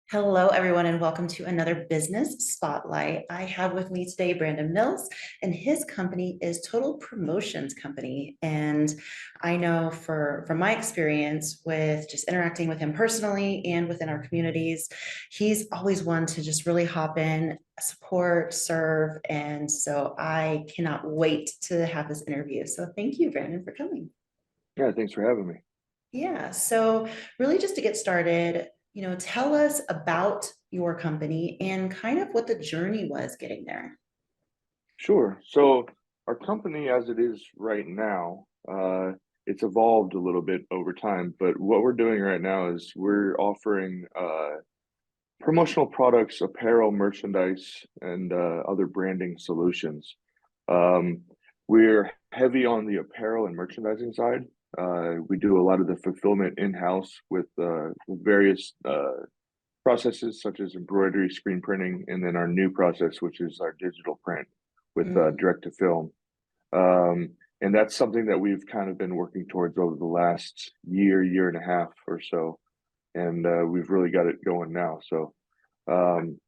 Hello, everyone, and welcome to another Business Spotlight. I have with me today Brandon Mills, and his company is Total Promotions Company. And I know from my experience with just interacting with him personally and within our communities, he's always one to just really hop in, support, serve. And so I cannot wait to have this interview. So thank you, Brandon, for coming. Yeah, thanks for having me. Yeah. So really just to get started, tell us about your company and kind of what the journey was getting there. Sure. So our company as it is right now, it's evolved a little bit over time, but what we're doing right now is we're offering promotional products, apparel, merchandise, and other branding solutions. Um, we're heavy on the apparel and merchandising side. We do a lot of the fulfillment in-house with various processes such as embroidery, screen printing, and then our new process, which is our digital print with Mm. direct to film. Um, and that's something that we've kind of been working towards over the last year and a half or so. And we've really got it going now. So, um,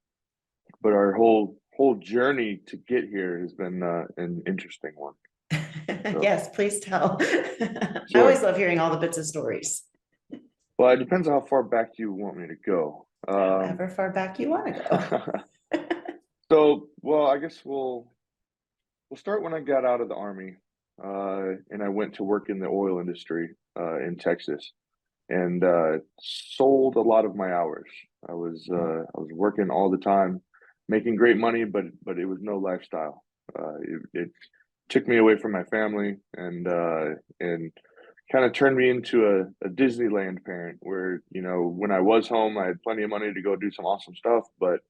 but our whole journey to get here has been an interesting one. So, Yes, please tell. I always sure. love hearing all the bits of stories. Well, it depends on how far back you want me to go. However far back you want to go. Well, I guess we'll start when I got out of the army, and I went to work in the oil industry in Texas, and sold a lot of my hours. I was working all the time, making great money, but it was no lifestyle. It took me away from my family, and kind of turned me into a Disneyland parent, where when I was home, I had plenty of money to go do some awesome stuff, but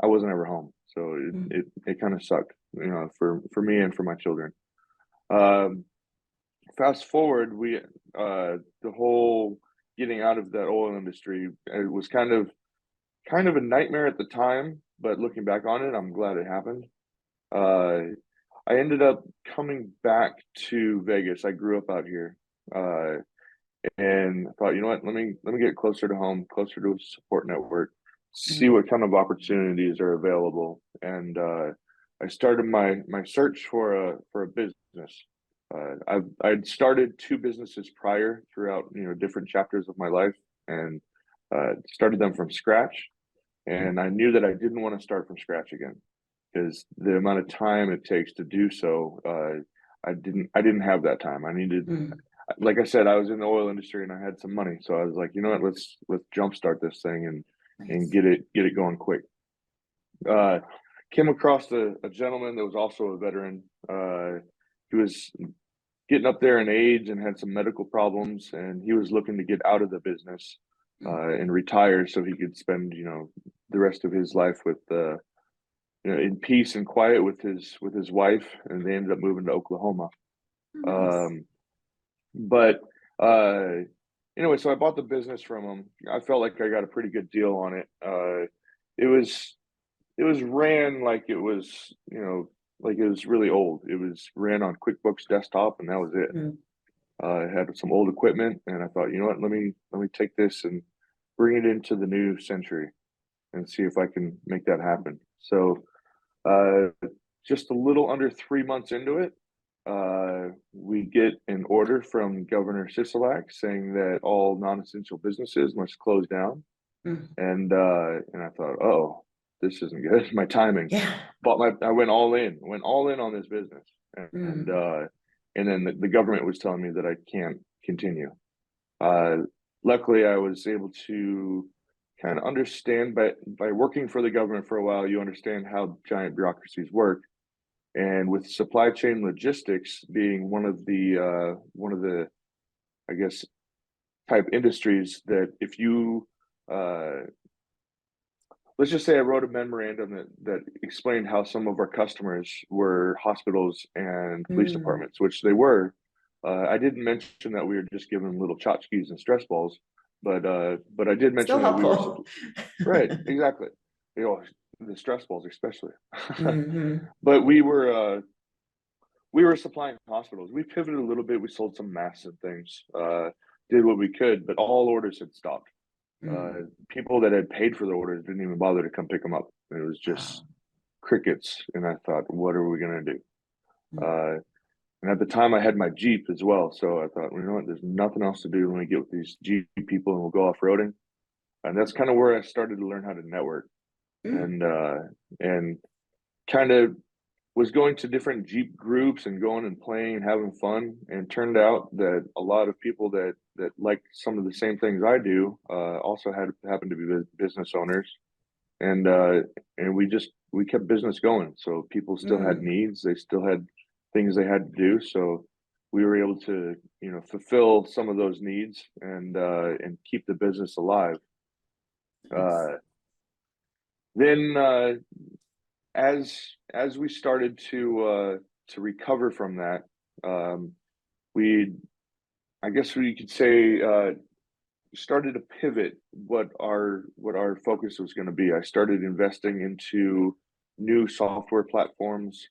I wasn't ever home, so Mm. it kind of sucked, for me and for my children. Um, Fast forward, we the whole getting out of that oil industry, it was kind of a nightmare at the time, but looking back on it, I'm glad it happened. Uh, I ended up coming back to Vegas. I grew up out here, uh, and I thought, you know what, let me get closer to home, closer to a support network, see Mm. what kind of opportunities are available, and I started my search for a business. I'd started two businesses prior throughout different chapters of my life, and started them from scratch. And I knew that I didn't want to start from scratch again, because the amount of time it takes to do so, I didn't have that time. I needed, Mm. like I said, I was in the oil industry and I had some money, so I was like, you know what, let's jumpstart this thing and Nice. get it going quick. Uh, Came across a gentleman that was also a veteran. He was getting up there in age and had some medical problems, and he was looking to get out of the business Mm. and retire so he could spend the rest of his life with in peace and quiet with his wife, and they ended up moving to Oklahoma. Oh, nice. Um, but uh, anyway, so I bought the business from him. I felt like I got a pretty good deal on it. It was it was ran like it was like it was really old. It was ran on QuickBooks Desktop, and that was it. Mm. I had some old equipment, and I thought, you know what, let me take this and bring it into the new century and see if I can make that happen. So, uh, just a little under 3 months into it, we get an order from Governor Sisolak saying that all non-essential businesses must close down, Mm. and I thought, oh, this isn't good. My timing. Yeah. I went all in on this business, and Mm. and then the government was telling me that I can't continue. Uh, Luckily, I was able to kind of understand, by working for the government for a while, you understand how giant bureaucracies work. And with supply chain logistics being one of the I guess type industries, that if you uh, let's just say I wrote a memorandum that explained how some of our customers were hospitals and police Mm. departments, which they were. I didn't mention that we were just giving them little tchotchkes and stress balls, but I did mention Still that we were helpful. right, exactly. You know, the stress balls especially. Hmm. But we were supplying hospitals. We pivoted a little bit. We sold some masks and things. Did what we could, but all orders had stopped. People that had paid for the orders didn't even bother to come pick them up. It was just Wow. crickets. And I thought, what are we going to do? Mm, Uh, and at the time I had my Jeep as well. So I thought, well, you know what, there's nothing else to do. Let me get with these Jeep people and we'll go off roading. And that's kind of where I started to learn how to network mm, and kind of was going to different Jeep groups and going and playing and having fun. And turned out that a lot of people that liked some of the same things I do also had happened to be business owners, and we kept business going. So people still had mm. needs, they still had things they had to do. So we were able to fulfill some of those needs and keep the business alive. Nice. Uh, then as we started to recover from that, um, we I guess we could say started to pivot what our focus was going to be. I started investing into new software platforms,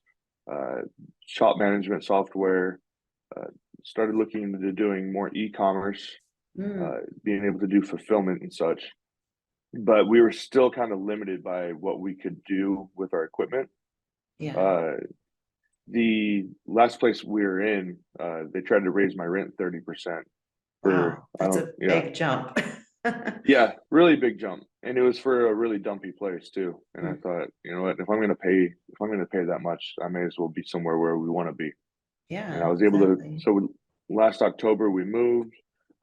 uh, shop management software. Uh, Started looking into doing more e-commerce, Mm, being able to do fulfillment and such. But we were still kind of limited by what we could do with our equipment. yeah. Uh, the last place we were in, they tried to raise my rent 30% for Wow. I That's don't a yeah. big jump. Yeah, really big jump, and it was for a really dumpy place too. And I Mm, thought, you know what, if I'm gonna pay that much, I may as well be somewhere where we want to be. And I yeah, was able to. exactly. Last October we moved.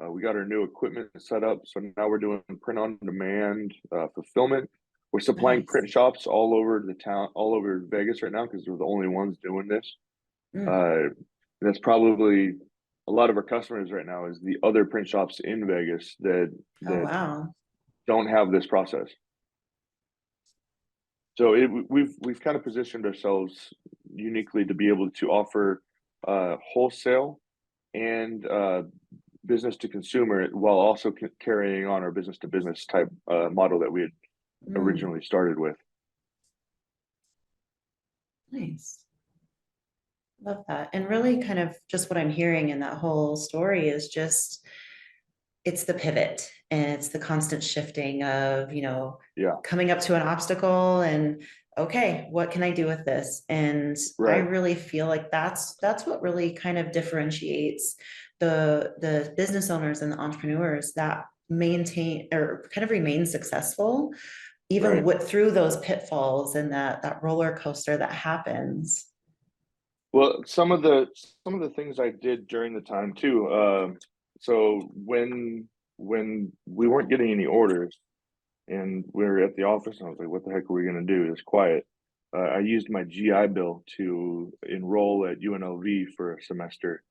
We got our new equipment set up, so now we're doing print on demand fulfillment. We're supplying Nice. print shops all over the town, all over Vegas right now because we're the only ones doing this. Mm. Uh, that's probably a lot of our customers right now is the other print shops in Vegas that Oh, that wow. don't have this process. So we've kind of positioned ourselves uniquely to be able to offer wholesale and business to consumer while also carrying on our business to business type model that we had Mm, originally started with. nice. Love that. And really kind of just what I'm hearing in that whole story is just it's the pivot and it's the constant shifting of, Yeah, coming up to an obstacle and okay, what can I do with this? And I right. really feel like that's what really kind of differentiates the business owners and the entrepreneurs that maintain or kind of remain successful even Right. with through those pitfalls and that roller coaster that happens. Well, some of the things I did during the time too. So when we weren't getting any orders and we were at the office, and I was like, "What the heck are we gonna do?" It's quiet. I used my GI Bill to enroll at UNLV for a semester,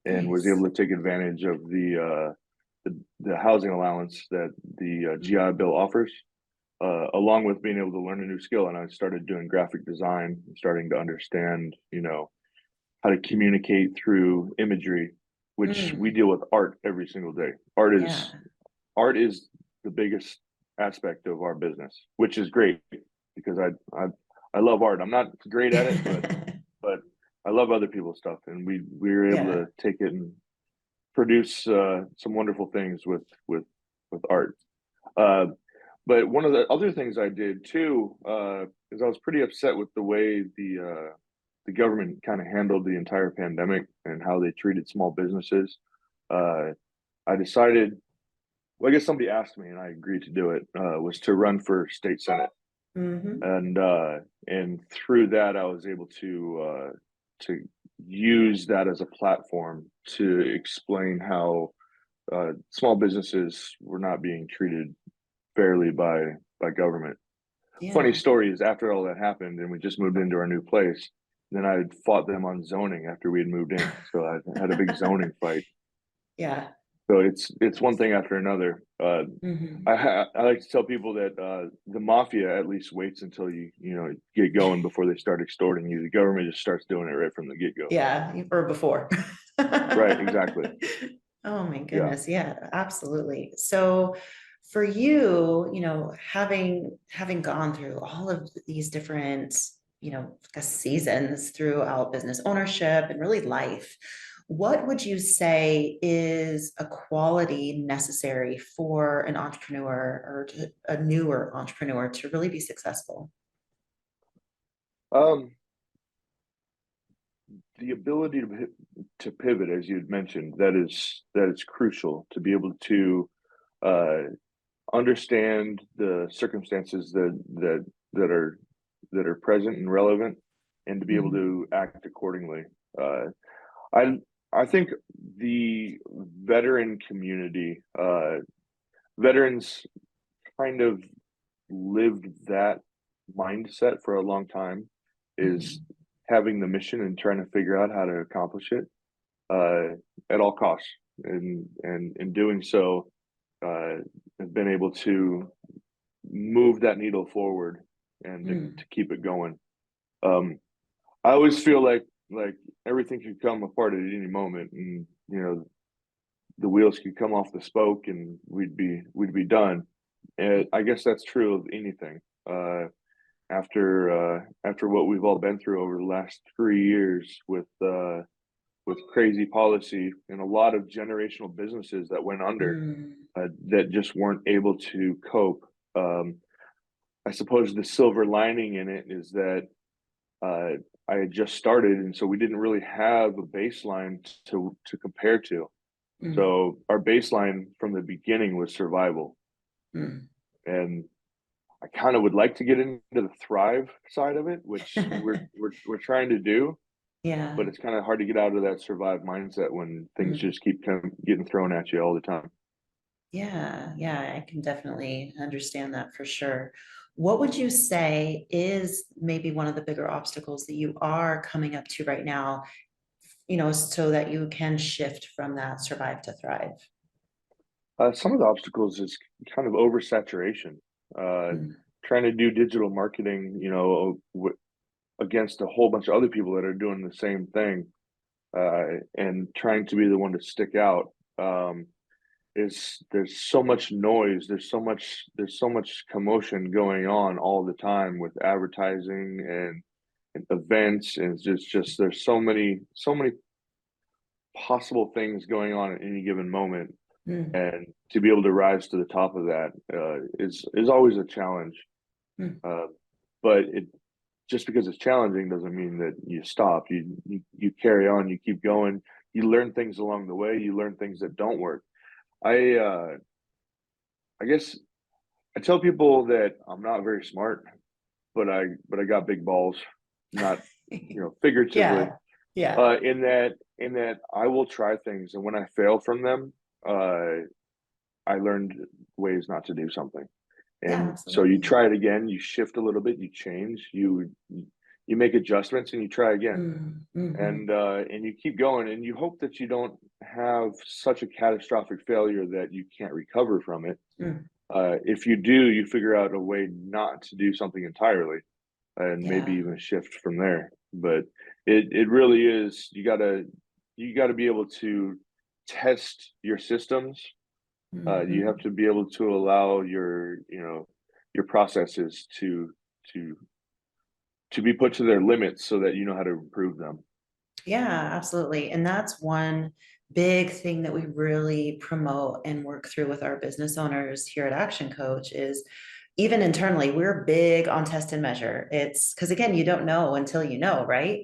and was Nice. able to take advantage of the housing allowance that the Mm, GI Bill offers, along with being able to learn a new skill. And I started doing graphic design, and starting to understand, how to communicate through imagery, which we mm, deal with art every single day. yeah. Art is the biggest aspect of our business, which is great because I love art. I'm not great at it, but I love other people's stuff, and we were able Yeah. to take it and produce some wonderful things with art. Uh, but one of the other things I did too is I was pretty upset with the way the government kind of handled the entire pandemic and how they treated small businesses. Uh, I decided, well, I guess somebody asked me and I agreed to do it, was to run for state senate. Hmm. And through that, I was able to use that as a platform to explain how small businesses were not being treated fairly by government. Funny Yeah. story is after all that happened and we just moved into our new place, then I had fought them on zoning after we had moved in. So I had a big zoning fight. Yeah. So it's one thing after another. Hmm. I like to tell people that the mafia at least waits until you get going before they start extorting you. The government just starts doing it right from the get go. Yeah. Or before. Right, exactly. Oh my Yeah. goodness. Yeah, absolutely. So for you, having gone through all of these different, I guess seasons throughout business ownership and really life, What would you say is a quality necessary for an entrepreneur or a newer entrepreneur to really be successful? Um, the ability to pivot, as you had mentioned, that is crucial to be able to uh, understand the circumstances that are present and relevant, and to be able Mm, to act accordingly. Uh, I I think the veteran community, veterans kind of lived that mindset for a long time, is mm, having the mission and trying to figure out how to accomplish it uh, at all costs, and in doing so, have been able to move that needle forward and to mm. keep it going. Um, I always feel like everything could come apart at any moment, and the wheels could come off the spoke, and we'd be done. And I guess that's true of anything. After what we've all been through over the last 3 years with crazy policy and a lot of generational businesses that went under, Mm, that just weren't able to cope. Um, I suppose the silver lining in it is that uh, I had just started, and so we didn't really have a baseline to compare to. mm, So our baseline from the beginning was survival, mm. and I kind of would like to get into the thrive side of it, which we're trying to do, but Yeah. it's kind of hard to get out of that survive mindset when things Mm. just keep getting thrown at you all the time. Yeah, yeah, I can definitely understand that for sure. What would you say is maybe one of the bigger obstacles that you are coming up to right now, so that you can shift from that survive to thrive? Some of the obstacles is kind of oversaturation. Uh, Mm, Trying to do digital marketing, against a whole bunch of other people that are doing the same thing, and trying to be the one to stick out. Is There's so much noise, there's so much commotion going on all the time with advertising and events, and it's just there's so many possible things going on at any given moment, mm, and to be able to rise to the top of that is always a challenge. mm. uh, but it just because it's challenging doesn't mean that you stop. You carry on, you keep going, you learn things along the way, you learn things that don't work. I uh i guess I tell people that I'm not very smart, but I got big balls, not figuratively. Yeah, yeah, In that I will try things, and when I fail from them, uh, I learned ways not to do something. yeah, And so you absolutely. try it again, you shift a little bit, you change, you make adjustments, and you try again, Mm, mhm, and you keep going, and you hope that you don't have such a catastrophic failure that you can't recover from it. mm, If you do, you figure out a way not to do something entirely, and maybe yeah. even shift from there. But it really is, you gotta be able to test your systems. You have Mhm. to be able to allow your processes to to be put to their limits so that you know how to improve them. Yeah, absolutely. And that's one big thing that we really promote and work through with our business owners here at Action Coach is even internally, we're big on test and measure. It's because again, you don't know until you know, right?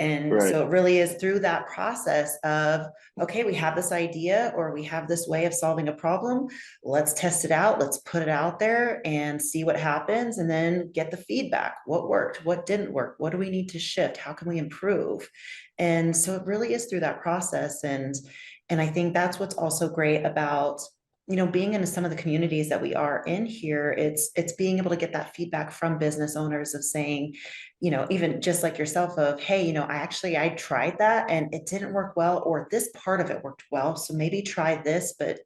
And Right, so it really is through that process of, okay, we have this idea or we have this way of solving a problem. Let's test it out. Let's put it out there and see what happens and then get the feedback. What worked? What didn't work? What do we need to shift? How can we improve? And so it really is through that process. And I think that's what's also great about being in some of the communities that we are in here. It's being able to get that feedback from business owners of saying, even just like yourself of, hey, I tried that and it didn't work well, or this part of it worked well, so maybe try this, but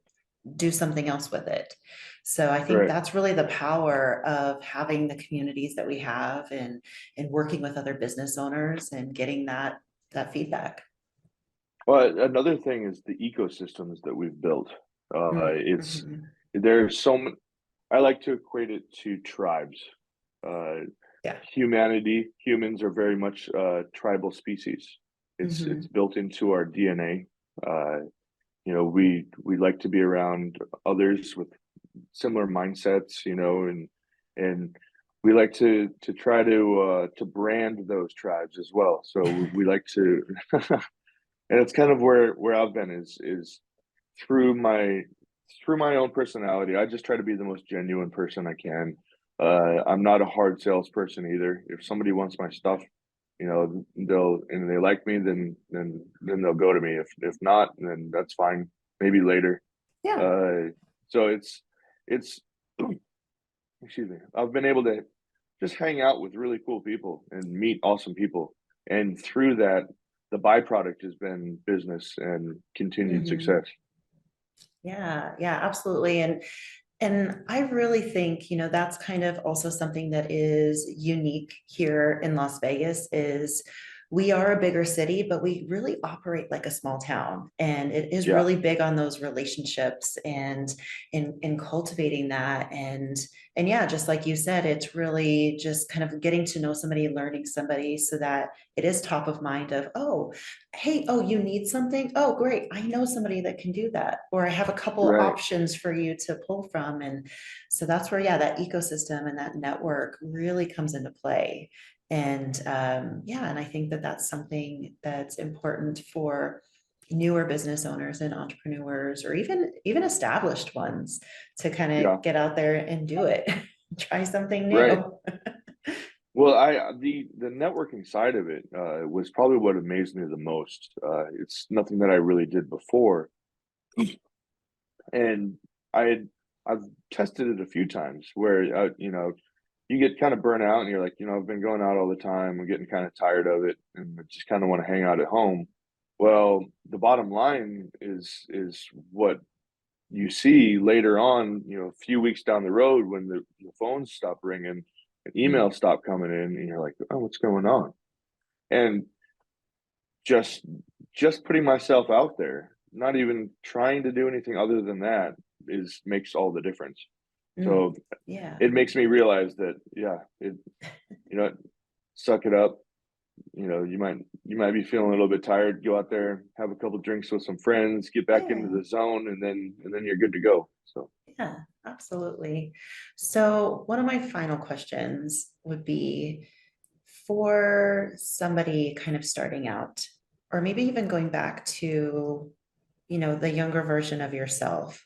do something else with it. So I think right. that's really the power of having the communities that we have and working with other business owners and getting that feedback. Well, another thing is the ecosystems that we've built. It's Mhm. there's so many. I like to equate it to tribes. Uh, Yeah. Humans are very much tribal species. It's Mhm. built into our DNA. We like to be around others with similar mindsets, and we like to try to brand those tribes as well. So we like to, and it's kind of where I've been is through my through my own personality. I just try to be the most genuine person I can. I'm not a hard salesperson either. If somebody wants my stuff, they like me, then they'll go to me. If not, then that's fine. Maybe later. Yeah. Uh, so it's excuse me. I've been able to just hang out with really cool people and meet awesome people, and through that, the byproduct has been business and continued Mhm. success. Yeah, yeah, absolutely. And I really think, that's kind of also something that is unique here in Las Vegas is we are a bigger city, but we really operate like a small town. And it is Yeah, really big on those relationships and in cultivating that. And yeah, just like you said, it's really just kind of getting to know somebody, learning somebody so that it is top of mind of, oh, hey, oh, you need something? Oh, great. I know somebody that can do that. Or I have a couple right. options for you to pull from. And so that's where, yeah, that ecosystem and that network really comes into play. And yeah, and I think that that's something that's important for newer business owners and entrepreneurs, or even established ones, to kind Yeah, of get out there and do it, try something right. new. Well, the networking side of it was probably what amazed me the most. It's nothing that I really did before, and I've tested it a few times where you get kind of burnt out and you're like, I've been going out all the time. I'm getting kind of tired of it and I just kind of want to hang out at home. Well, the bottom line is what you see later on, a few weeks down the road when the phones stop ringing and Mm, emails stop coming in and you're like, oh, what's going on? And just just putting myself out there, not even trying to do anything other than that is makes all the difference. mm, So yeah. it makes me realize that, yeah, you know, suck it up. You might be feeling a little bit tired. Go out there, have a couple drinks with some friends, get back into Yeah. the zone, and then you're good to go. So, Yeah, absolutely. So one of my final questions would be for somebody kind of starting out, or maybe even going back to, the younger version of yourself,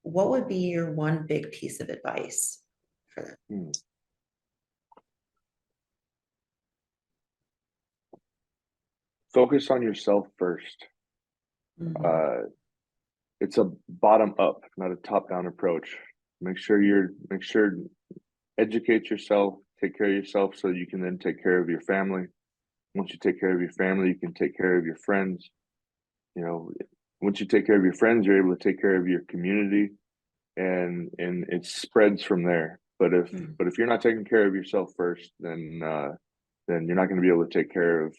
what would be your one big piece of advice for them? hmm, focus on yourself first. Mhm. Uh, it's a bottom up, not a top down approach. Make sure educate yourself, take care of yourself, so you can then take care of your family. Once you take care of your family, you can take care of your friends. You know, once you take care of your friends, you're able to take care of your community, and it spreads from there. Mm. But if you're not taking care of yourself first, then you're not going to be able to take care of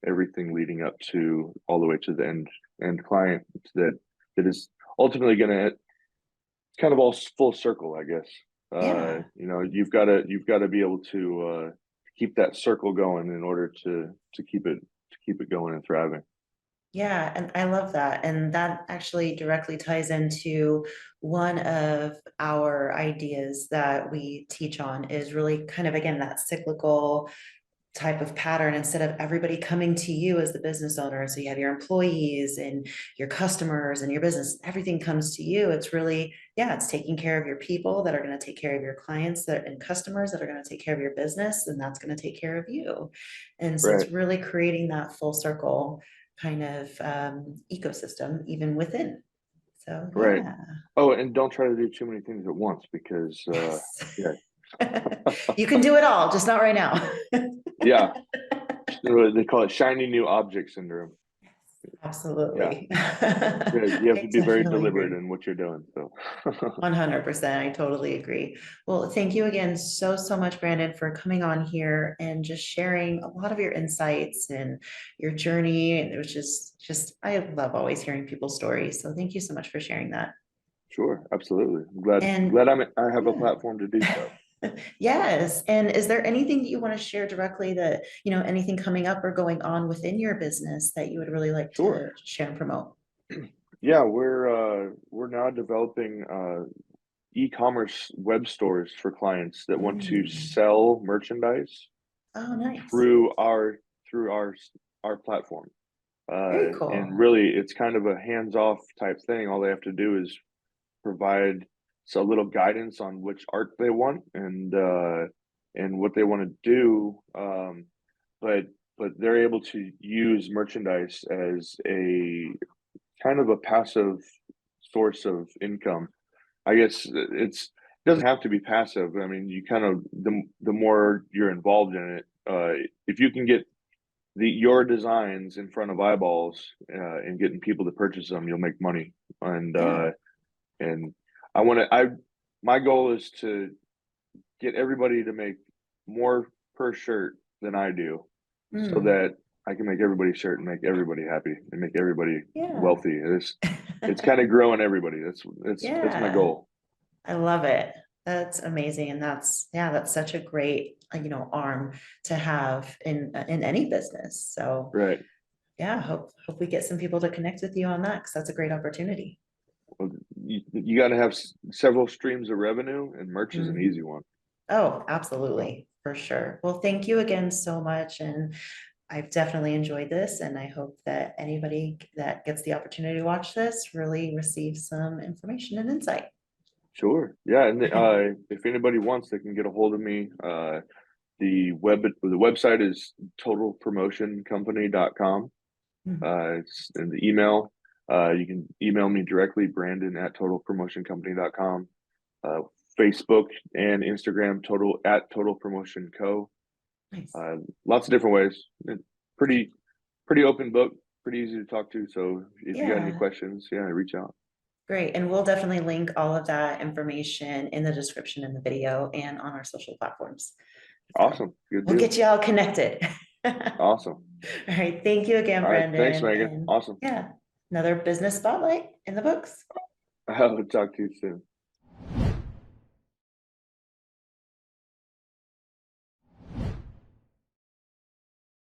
everything leading up to all the way to the end client that is ultimately going to kind of all full circle, I guess. Yeah. You've got to be able to keep that circle going in order to keep it going and thriving. Yeah, and I love that. And that actually directly ties into one of our ideas that we teach on is really kind of, again, that cyclical type of pattern instead of everybody coming to you as the business owner. So you have your employees and your customers and your business, everything comes to you. It's really, yeah, it's taking care of your people that are going to take care of your clients and customers that are going to take care of your business, and that's going to take care of you. And so Right, it's really creating that full circle kind of ecosystem even within. So right. yeah. Oh, and don't try to do too many things at once because Yes. yeah, You can do it all, just not right now. yeah, they call it shiny new object syndrome. Yeah, Absolutely. yeah, you have I to be very definitely deliberate agree. in what you're doing. So 100%. I totally agree. Well, thank you again so, so much, Brandon, for coming on here and just sharing a lot of your insights and your journey. And it was just, I love always hearing people's stories. So thank you so much for sharing that. sure, absolutely. I'm glad And glad I have a yeah. platform to do so. Yes. And is there anything that you want to share directly that, anything coming up or going on within your business that you would really like to Sure. share and promote? Yeah, we're now developing e-commerce web stores for clients that want to Mm. sell merchandise Oh, nice. through our platform. Very And cool. really, it's kind of a hands-off type thing. All they have to do is provide a little guidance on which art they want and what they want to do. But they're able to use merchandise as a kind of a passive source of income. I guess it doesn't have to be passive. I mean, you kind of the more you're involved in it, if you can get your designs in front of eyeballs and getting people to purchase them, you'll make money. And Yeah. and I want to. I My goal is to get everybody to make more per shirt than I do, so Mm. that I can make everybody's shirt and make everybody happy and make everybody Yeah. wealthy. It's kind of growing everybody. That's my Yeah. goal. I love it. That's amazing. And yeah, that's such a great, arm to have in any business. So Right. yeah, hope we get some people to connect with you on that because that's a great opportunity. Well, you got to have several streams of revenue, and merch is an Mhm. easy one. Oh, So absolutely, for sure. Well, thank you again so much. And I've definitely enjoyed this. And I hope that anybody that gets the opportunity to watch this really receives some information and insight. sure, yeah. And if anybody wants, they can get a hold of me. The website is totalpromotioncompany.com. Mhm. It's in the email. You can email me directly, Brandon at totalpromotioncompany.com. Uh, Facebook and Instagram, Total Promotion Co. Nice. Lots of different ways. Pretty open book, pretty easy to talk to. So if you got any Yeah. questions, yeah, reach out. Great. And we'll definitely link all of that information in the description in the video and on our social platforms. So Awesome. Good we'll deal. get you all connected. All Awesome. right. Thank you again, All right. Thanks, Brendan. Megan. And Awesome. yeah, another business spotlight in the books. I'll talk to you soon.